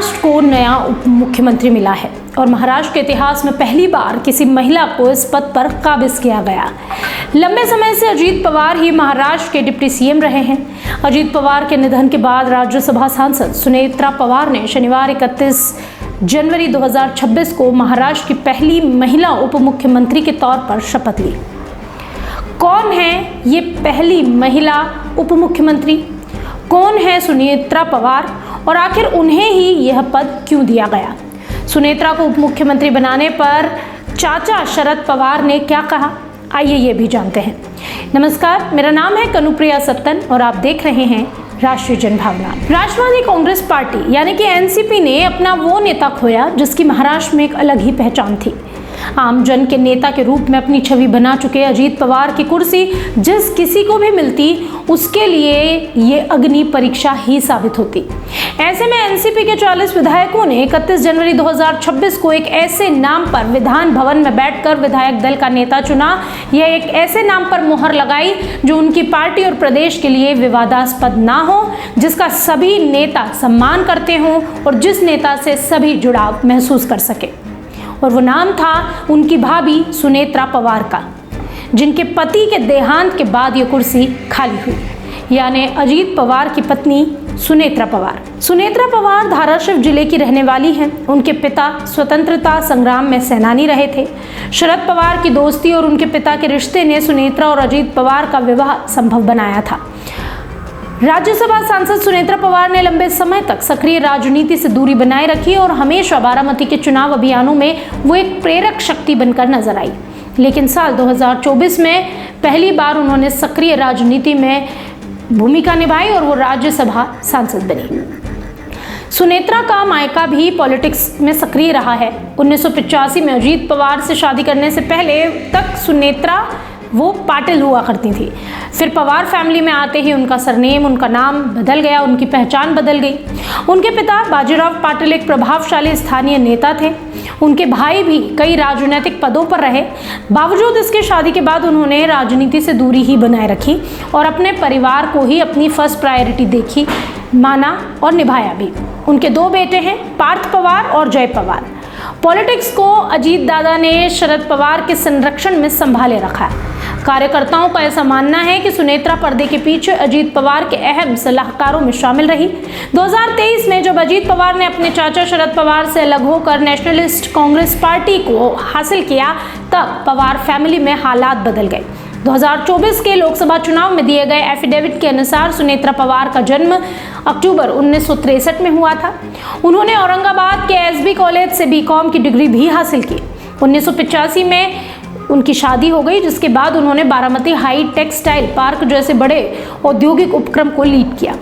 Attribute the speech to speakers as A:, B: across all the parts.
A: महाराष्ट्र को नया उप मुख्यमंत्री मिला है और महाराष्ट्र के इतिहास में पहली बार किसी महिला को इस पद पर काबिज किया गया। लंबे समय से अजीत पवार ही महाराष्ट्र के डिप्टी सीएम रहे हैं। अजीत पवार के निधन के बाद राज्यसभा सांसद सुनेत्रा पवार ने शनिवार 31 जनवरी 2026 को महाराष्ट्र की पहली महिला उप मुख्यमंत्री के तौर पर शपथ ली। कौन है ये पहली महिला उप मुख्यमंत्री? कौन है सुनेत्रा पवार और आखिर उन्हें ही यह पद क्यों दिया गया? सुनेत्रा को उप मुख्यमंत्री बनाने पर चाचा शरद पवार ने क्या कहा, आइए ये भी जानते हैं। नमस्कार, मेरा नाम है कनुप्रिया सत्तन और आप देख रहे हैं राष्ट्रीय जनभावना। राष्ट्रवादी कांग्रेस पार्टी यानी कि एनसीपी ने अपना वो नेता खोया जिसकी महाराष्ट्र में एक अलग ही पहचान थी। आम जन के नेता के रूप में अपनी छवि बना चुके अजीत पवार की कुर्सी जिस किसी को भी मिलती उसके लिए ये अग्नि परीक्षा ही साबित होती। ऐसे में एनसीपी के 40 विधायकों ने 31 जनवरी 2026 को एक ऐसे नाम पर विधान भवन में बैठकर विधायक दल का नेता चुना। यह एक ऐसे नाम पर मोहर लगाई जो उनकी पार्टी और प्रदेश के लिए विवादास्पद ना हो, जिसका सभी नेता सम्मान करते हों और जिस नेता से सभी जुड़ाव महसूस कर सके। और वो नाम था उनकी भाभी सुनेत्रा पवार का, जिनके पति के देहांत के बाद ये कुर्सी खाली हुई, यानी अजीत पवार की पत्नी सुनेत्रा पवार। सुनेत्रा पवार धाराशिव जिले की रहने वाली हैं। उनके पिता स्वतंत्रता संग्राम में सेनानी रहे थे। शरद पवार की दोस्ती और उनके पिता के रिश्ते ने सुनेत्रा और अजीत पवार का विवाह संभव बनाया था। राज्यसभा सांसद सुनेत्रा पवार ने लंबे समय तक सक्रिय राजनीति से दूरी बनाए रखी और हमेशा बारामती के चुनाव अभियानों में वो एक प्रेरक शक्ति बनकर नजर आई। लेकिन साल 2024 में पहली बार उन्होंने सक्रिय राजनीति में भूमिका निभाई और वो राज्यसभा सांसद बनी। सुनेत्रा का मायका भी पॉलिटिक्स में सक्रिय रहा है। 1985 में अजीत पवार से शादी करने से पहले तक सुनेत्रा वो पाटिल हुआ करती थी। फिर पवार फैमिली में आते ही उनका सरनेम, उनका नाम बदल गया, उनकी पहचान बदल गई। उनके पिता बाजीराव पाटिल एक प्रभावशाली स्थानीय नेता थे। उनके भाई भी कई राजनीतिक पदों पर रहे। बावजूद इसके शादी के बाद उन्होंने राजनीति से दूरी ही बनाए रखी और अपने परिवार को ही अपनी फर्स्ट प्रायोरिटी देखी, माना और निभाया भी। उनके 2 बेटे हैं, पार्थ पवार और जय पवार। पॉलिटिक्स को अजीत दादा ने शरद पवार के संरक्षण में संभाले रखा है। कार्यकर्ताओं का ऐसा मानना है कि सुनेत्रा पर्दे के पीछे अजीत पवार के अहम सलाहकारों में शामिल रही। 2023 में जब अजीत पवार ने अपने चाचा शरद पवार से अलग होकर नेशनलिस्ट कांग्रेस पार्टी को हासिल किया, तब पवार फैमिली में हालात बदल गए। 2024 के लोकसभा चुनाव में दिए गए एफिडेविट के अनुसार सुनेत्रा पवार का जन्म अक्टूबर 1963 में हुआ था। उन्होंने औरंगाबाद के एसबी कॉलेज से बीकॉम की डिग्री भी हासिल की। 1985 में उनकी शादी हो गई, जिसके बाद उन्होंने बारामती हाई टेक्सटाइल पार्क जैसे बड़े औद्योगिक उपक्रम को लीड किया।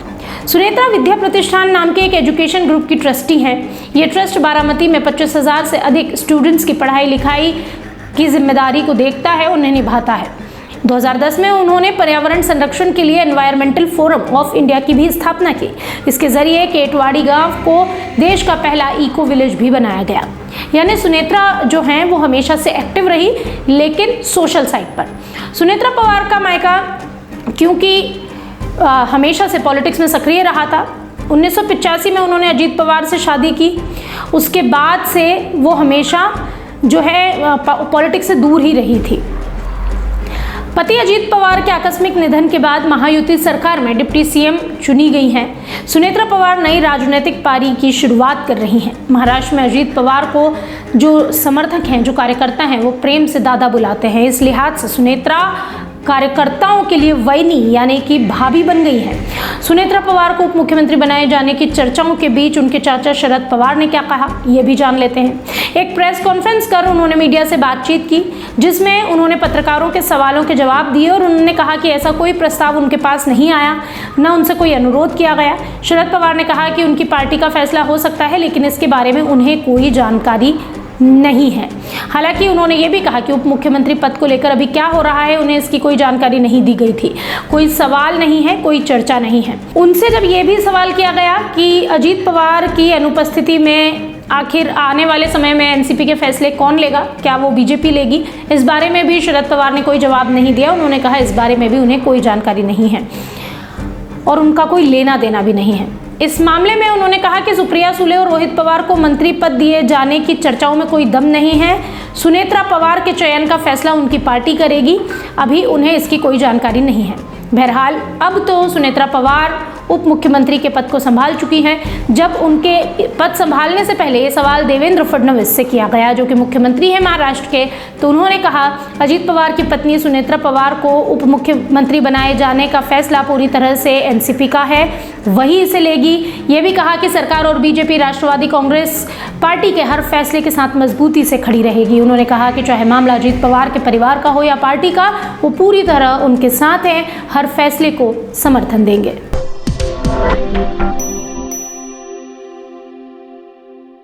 A: सुनेत्रा विद्या प्रतिष्ठान नाम के एक एजुकेशन ग्रुप की ट्रस्टी हैं। ये ट्रस्ट बारामती में 25,000 से अधिक स्टूडेंट्स की पढ़ाई लिखाई की जिम्मेदारी को देखता है, उन्हें निभाता है। 2010 में उन्होंने पर्यावरण संरक्षण के लिए एनवायरमेंटल फोरम ऑफ इंडिया की भी स्थापना की। इसके जरिए केटवाड़ी गांव को देश का पहला इको विलेज भी बनाया गया। यानी सुनेत्रा जो हैं वो हमेशा से एक्टिव रही, लेकिन सोशल साइड पर। सुनेत्रा पवार का मायका क्योंकि हमेशा से पॉलिटिक्स में सक्रिय रहा था। 1985 में उन्होंने अजीत पवार से शादी की। उसके बाद से वो हमेशा जो है पॉलिटिक्स से दूर ही रही थी। पति अजीत पवार के आकस्मिक निधन के बाद महायुति सरकार में डिप्टी सीएम चुनी गई हैं। सुनेत्रा पवार नई राजनीतिक पारी की शुरुआत कर रही हैं। महाराष्ट्र में अजीत पवार को जो समर्थक हैं, जो कार्यकर्ता हैं, वो प्रेम से दादा बुलाते हैं। इस लिहाज से सुनेत्रा कार्यकर्ताओं के लिए वैनी यानी कि भाभी बन गई है। सुनेत्रा पवार को उप मुख्यमंत्री बनाए जाने की चर्चाओं के बीच उनके चाचा शरद पवार ने क्या कहा, ये भी जान लेते हैं। एक प्रेस कॉन्फ्रेंस कर उन्होंने मीडिया से बातचीत की, जिसमें उन्होंने पत्रकारों के सवालों के जवाब दिए और उन्होंने कहा कि ऐसा कोई प्रस्ताव उनके पास नहीं आया, न उनसे कोई अनुरोध किया गया। शरद पवार ने कहा कि उनकी पार्टी का फैसला हो सकता है, लेकिन इसके बारे में उन्हें कोई जानकारी नहीं है। हालांकि उन्होंने ये भी कहा कि उप मुख्यमंत्री पद को लेकर अभी क्या हो रहा है, उन्हें इसकी कोई जानकारी नहीं दी गई थी। कोई सवाल नहीं है, कोई चर्चा नहीं है। उनसे जब ये भी सवाल किया गया कि अजीत पवार की अनुपस्थिति में आखिर आने वाले समय में एनसीपी के फैसले कौन लेगा, क्या वो बीजेपी लेगी, इस बारे में भी शरद पवार ने कोई जवाब नहीं दिया। उन्होंने कहा इस बारे में भी उन्हें कोई जानकारी नहीं है और उनका कोई लेना देना भी नहीं है। इस मामले में उन्होंने कहा कि सुप्रिया सुले और रोहित पवार को मंत्री पद दिए जाने की चर्चाओं में कोई दम नहीं है। सुनेत्रा पवार के चयन का फैसला उनकी पार्टी करेगी, अभी उन्हें इसकी कोई जानकारी नहीं है। बहरहाल अब तो सुनेत्रा पवार उप मुख्यमंत्री के पद को संभाल चुकी हैं। जब उनके पद संभालने से पहले ये सवाल देवेंद्र फडणवीस से किया गया, जो कि मुख्यमंत्री हैं महाराष्ट्र के, तो उन्होंने कहा अजीत पवार की पत्नी सुनेत्रा पवार को उप मुख्यमंत्री बनाए जाने का फैसला पूरी तरह से एनसीपी का है, वही इसे लेगी। ये भी कहा कि सरकार और बीजेपी राष्ट्रवादी कांग्रेस पार्टी के हर फैसले के साथ मजबूती से खड़ी रहेगी। उन्होंने कहा कि चाहे मामला अजीत पवार के परिवार का हो या पार्टी का, वो पूरी तरह उनके साथ हैं, हर फैसले को समर्थन देंगे।